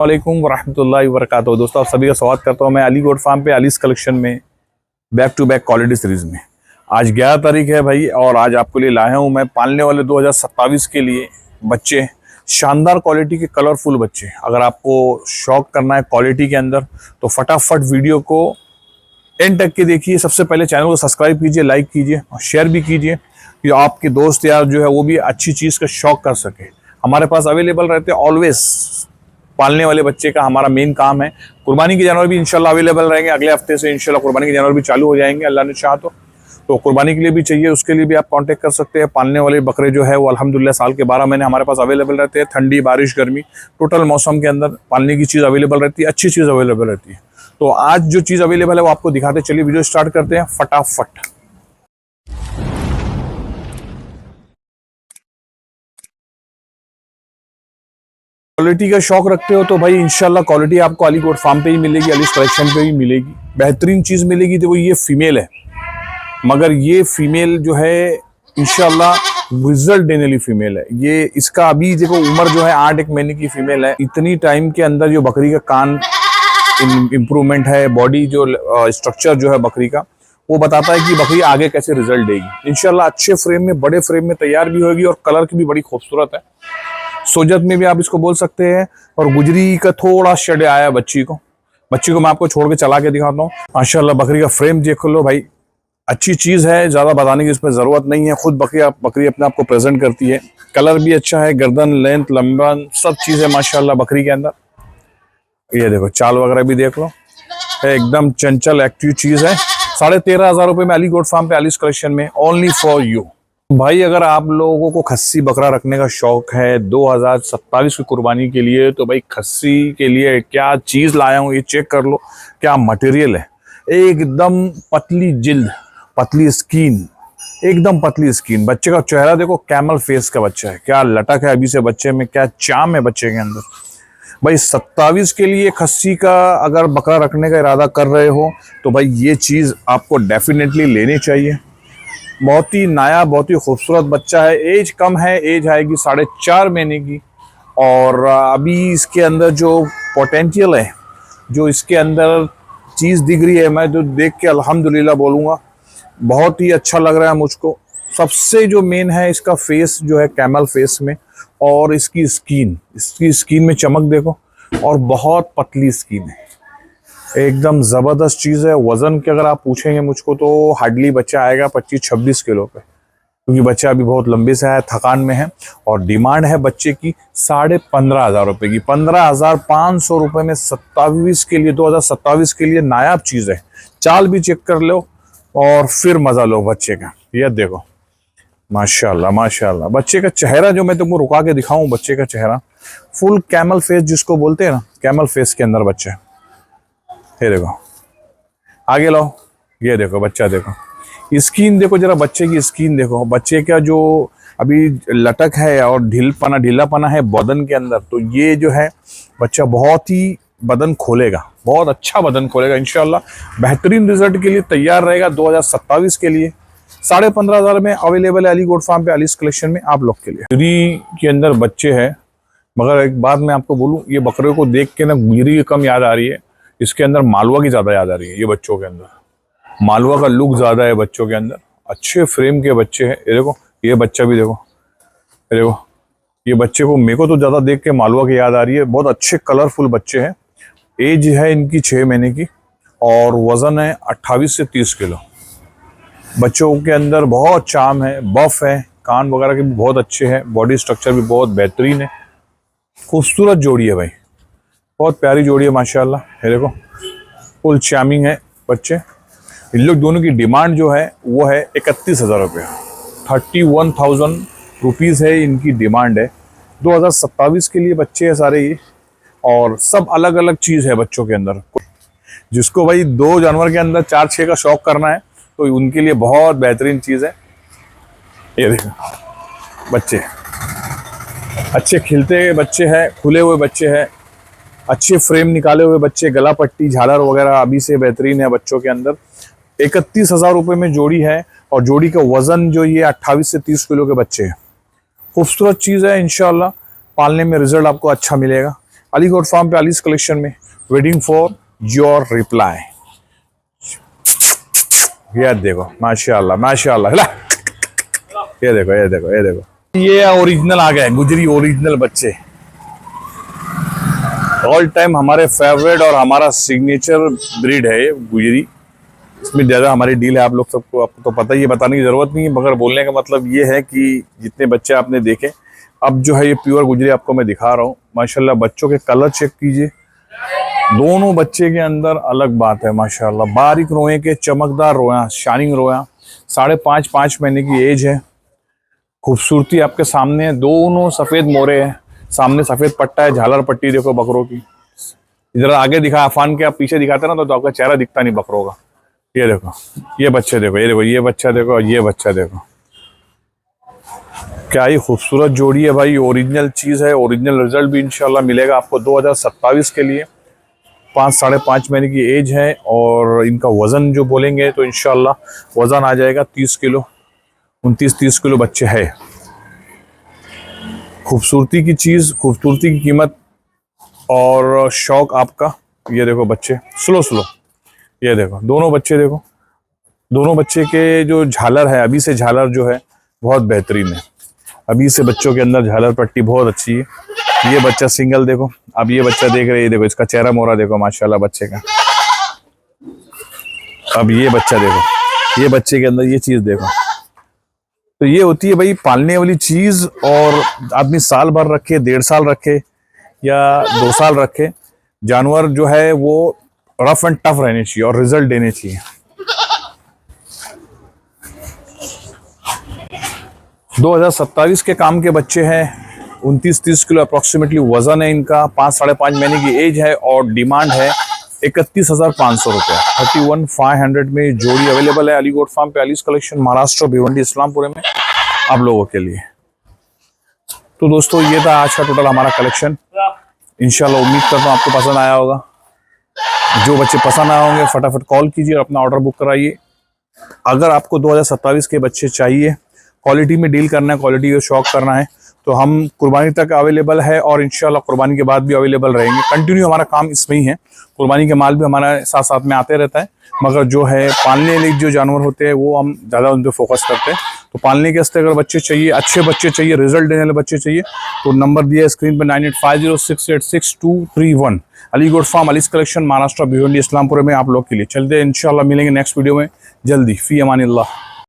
वालेकुम वरहमतुल्लाहि वबरकातुहू। दोस्तों, आप सभी का स्वागत करता हूं मैं अली गोट फार्म पे अलीस कलेक्शन में back to back quality series में। आज 11 तारीख है भाई, और आज आपके लिए लाया हूं मैं पालने वाले 2027 के लिए बच्चे, शानदार क्वालिटी के कलरफुल बच्चे। अगर आपको शौक करना है क्वालिटी के अंदर तो फटाफट वीडियो को एंड तक के देखिए। सबसे पहले चैनल को सब्सक्राइब कीजिए, लाइक कीजिए और शेयर भी कीजिए कि आपके दोस्त यार जो है वो भी अच्छी चीज़ का शौक कर सके। हमारे पास अवेलेबल रहते हैं ऑलवेज। पालने वाले बच्चे का हमारा मेन काम है। कुर्बानी के जानवर भी इंशाल्लाह अवेलेबल रहेंगे। अगले हफ्ते से इंशाल्लाह कुर्बानी के जानवर भी चालू हो जाएंगे अल्लाह ने चाहा तो कुर्बानी के लिए भी चाहिए, उसके लिए भी आप कांटेक्ट कर सकते हैं। पालने वाले बकरे जो है वो अल्हम्दुलिल्लाह साल के 12 महीने हमारे पास अवेलेबल रहते हैं। ठंडी, बारिश, गर्मी, टोटल मौसम के अंदर पालने की चीज़ अवेलेबल रहती है, अच्छी चीज़ अवेलेबल रहती है। तो आज जो चीज़ अवेलेबल है वो आपको दिखाते चलिए। वीडियो स्टार्ट करते हैं फटाफट। क्वालिटी का शौक रखते हो तो भाई इंशाल्लाह क्वालिटी आपको अली गोट फार्म पे ही मिलेगी, अलीस कलेक्शन पे ही मिलेगी। बेहतरीन चीज़ मिलेगी। देखो ये फीमेल है, मगर ये फीमेल जो है इंशाल्लाह रिजल्ट देने वाली फीमेल है। ये इसका अभी देखो उम्र जो है 8 महीने की फीमेल है। इतनी टाइम के अंदर जो बकरी का कान इम्प्रूवमेंट है, बॉडी जो स्ट्रक्चर जो है बकरी का, वो बताता है कि बकरी आगे कैसे रिजल्ट देगी। इंशाल्लाह अच्छे फ्रेम में, बड़े फ्रेम में तैयार भी होगी और कलर की भी बड़ी खूबसूरत है। सोजत में भी आप इसको बोल सकते हैं। और गुजरी का थोड़ा शेड आया है बच्ची को मैं आपको छोड़ के चला के दिखाता हूँ। माशाल्लाह बकरी का फ्रेम देख लो भाई, अच्छी चीज है, ज्यादा बताने की इसमें जरूरत नहीं है। खुद बकरी अपने आप को प्रेजेंट करती है। कलर भी अच्छा है, गर्दन, लेंथ, लंबन, सब चीज है माशाल्लाह बकरी के अंदर। ये देखो चाल वगैरह भी देख लो, एकदम चंचल एक्टिव चीज है। 13,500 रुपए में अली गोट फार्म पे अलीस कलेक्शन में, ओनली फॉर यू। भाई अगर आप लोगों को खस्सी बकरा रखने का शौक है 2027 की कुर्बानी के लिए, तो भाई खस्सी के लिए क्या चीज़ लाया हूँ ये चेक कर लो। क्या मटेरियल है, एकदम पतली जिल्द, पतली स्किन, एकदम पतली स्किन। बच्चे का चेहरा देखो, कैमल फेस का बच्चा है। क्या लटक है अभी से बच्चे में, क्या चाम है बच्चे के अंदर। भाई 27 के लिए खस्सी का अगर बकरा रखने का इरादा कर रहे हो तो भाई ये चीज़ आपको डेफिनेटली लेनी चाहिए। बहुत ही नया, बहुत ही खूबसूरत बच्चा है। एज कम है, एज आएगी 4.5 महीने की। और अभी इसके अंदर जो पोटेंशियल है, जो इसके अंदर चीज़ दिख रही है, मैं जो देख के अल्हम्दुलिल्लाह बोलूँगा, बहुत ही अच्छा लग रहा है मुझको। सबसे जो मेन है इसका फेस जो है कैमल फेस में, और इसकी स्किन में चमक देखो, और बहुत पतली स्किन है, एकदम ज़बरदस्त चीज़ है। वज़न के अगर आप पूछेंगे मुझको तो हार्डली बच्चा आएगा 25-26 किलो पे, क्योंकि बच्चा अभी बहुत लंबे से है, थकान में है। और डिमांड है बच्चे की 15,500 रुपये की। 15,500 रुपये में 27 के लिए, 2027 के लिए नायाब चीज़ है। चाल भी चेक कर लो और फिर मज़ा लो बच्चे का। ये देखो माशाल्लाह माशाल्लाह। बच्चे का चेहरा जो मैं तुमको रुका के दिखाऊं, बच्चे का चेहरा फुल कैमल फेस जिसको बोलते हैं ना, कैमल फेस के अंदर बच्चे। ये देखो, आगे लो, ये देखो बच्चा, देखो स्किन देखो जरा, बच्चे की स्किन देखो। बच्चे का जो अभी लटक है और ढीलापना है बदन के अंदर, तो ये जो है बच्चा बहुत ही बदन खोलेगा, बहुत अच्छा बदन खोलेगा इंशाल्लाह। बेहतरीन रिजल्ट के लिए तैयार रहेगा 2027 के लिए। 15,500 में अवेलेबल है अली गोट फार्म पे अलीस कलेक्शन में आप लोग के लिए। गुजरी के अंदर बच्चे हैं, मगर एक बात मैं आपको बोलूँ, ये बकरे को देख के ना गुजरी की कम याद आ रही है, इसके अंदर मालवा की ज़्यादा याद आ रही है। ये बच्चों के अंदर मालवा का लुक ज़्यादा है बच्चों के अंदर। अच्छे फ्रेम के बच्चे हैं। ये देखो, ये बच्चा भी देखो, ये देखो, ये बच्चे को मेरे को तो ज़्यादा देख के मालवा की याद आ रही है। बहुत अच्छे कलरफुल बच्चे हैं। एज है इनकी 6 महीने की, और वज़न है 28 से 30 किलो। बच्चों के अंदर बहुत चाम है, बफ है, कान वगैरह के भी बहुत अच्छे हैं, बॉडी स्ट्रक्चर भी बहुत बेहतरीन है। खूबसूरत जोड़ी है भाई, बहुत प्यारी जोड़ी है माशाल्लाह। ये देखो फुल चार्मिंग है बच्चे। इन लोग दोनों की डिमांड जो है वो है 31,000 रुपये, 31,000 रुपीज़ है इनकी डिमांड है। 2027 के लिए बच्चे हैं सारे ये, और सब अलग अलग चीज़ है बच्चों के अंदर। जिसको भाई 2 जानवर के अंदर 4-6 का शौक करना है तो उनके लिए बहुत बेहतरीन चीज़ है। ये देखो बच्चे, अच्छे खिलते हुए बच्चे हैं, खुले हुए बच्चे हैं, अच्छे फ्रेम निकाले हुए बच्चे, गला पट्टी, झालर वगैरह अभी से बेहतरीन है बच्चों के अंदर। 31,000 रुपये में जोड़ी है, और जोड़ी का वजन जो ये 28 से 30 किलो के बच्चे हैं। खूबसूरत चीज़ है इंशाल्लाह, पालने में रिजल्ट आपको अच्छा मिलेगा। अलीगढ़ फार्म पे अलीस कलेक्शन में, वेटिंग फॉर योर रिप्लाई। ये देखो माशाल्लाह माशाल्लाह, ये देखो ये देखो ये देखो, ये ओरिजिनल आ गए गुजरी ओरिजिनल बच्चे, ऑल टाइम हमारे फेवरेट और हमारा सिग्नेचर ब्रीड है ये गुजरी। इसमें ज़्यादा हमारी डील है, आप लोग सबको, आपको तो पता ही है, बताने की ज़रूरत नहीं है, मगर बोलने का मतलब ये है कि जितने बच्चे आपने देखे, अब जो है ये प्योर गुजरी आपको मैं दिखा रहा हूँ। माशाल्लाह बच्चों के कलर चेक कीजिए, दोनों बच्चे के अंदर अलग बात है माशाल्लाह। बारीक रोए के चमकदार रोया, शाइनिंग रोया, 5.5 महीने की एज है, खूबसूरती आपके सामने है, दोनों सफ़ेद मोरे हैं, सामने सफ़ेद पट्टा है, झालर पट्टी देखो बकरों की। इधर आगे दिखा अफान के, आप पीछे दिखाते ना तो आपका चेहरा दिखता नहीं बकरों का। ये देखो ये बच्चे देखो, ये देखो ये बच्चा देखो, ये बच्चा देखो, क्या ही खूबसूरत जोड़ी है भाई। ओरिजिनल चीज़ है, ओरिजिनल रिजल्ट भी इंशाल्लाह मिलेगा आपको 2027 के लिए। 5.5 महीने की एज है और इनका वज़न जो बोलेंगे तो इंशाल्लाह वज़न आ जाएगा 30 किलो, 29-30 किलो बच्चे है। खूबसूरती की चीज़, खूबसूरती की कीमत और शौक आपका। ये देखो बच्चे स्लो स्लो, ये देखो दोनों बच्चे देखो, दोनों बच्चे के जो झालर है, अभी से झालर जो है बहुत बेहतरीन है, अभी से बच्चों के अंदर झालर पट्टी बहुत अच्छी है। ये बच्चा सिंगल देखो, अब ये बच्चा देख रहे हैं, देखो इसका चेहरा मोहरा देखो माशाल्लाह बच्चे का। अब ये बच्चा देखो, ये बच्चे के अंदर ये चीज़ देखो। तो ये होती है भाई पालने वाली चीज़, और आदमी साल भर रखे, 1.5 साल रखे या 2 साल रखे, जानवर जो है वो रफ एंड टफ रहने चाहिए और रिजल्ट देने चाहिए। 2027 के काम के बच्चे हैं, 29-30 किलो अप्रॉक्सीमेटली वजन है इनका, 5-5.5 महीने की एज है और डिमांड है 31,500 रुपये। 31,500 में जोड़ी अवेलेबल है अलीगढ़ फार्म पे, अलीस कलेक्शन, महाराष्ट्र, भिवंडी, इस्लामपुर में आप लोगों के लिए। तो दोस्तों ये था आज का टोटल हमारा कलेक्शन। इंशाल्लाह उम्मीद करता हूँ आपको पसंद आया होगा। जो बच्चे पसंद आए होंगे फटाफट कॉल कीजिए और अपना ऑर्डर बुक कराइए। अगर आपको 2027 के बच्चे चाहिए, क्वालिटी में डील करना है, क्वालिटी को शौक करना है, तो हम कुर्बानी तक अवेलेबल है और इंशाल्लाह कुर्बानी के बाद भी अवेलेबल रहेंगे। कंटिन्यू हमारा काम इसमें ही है, कुर्बानी के माल भी हमारा साथ साथ में आते रहता है, मगर जो है पालने लिए जो जानवर होते हैं वो हम ज़्यादा उन पर फोकस करते हैं। तो पालने के वास्ते अगर बच्चे चाहिए, अच्छे बच्चे चाहिए, रिजल्ट देने वाले बच्चे चाहिए, तो नंबर दिया है स्क्रीन पर 9850686231। अलीगढ़ फार्म, अलीस कलेक्शन, महाराष्ट्र, भिवंडी, इस्लामपुर में आप लोग के लिए। चलते हैं, इंशाल्लाह मिलेंगे नेक्स्ट वीडियो में जल्दी। फी अमानिल्लाह।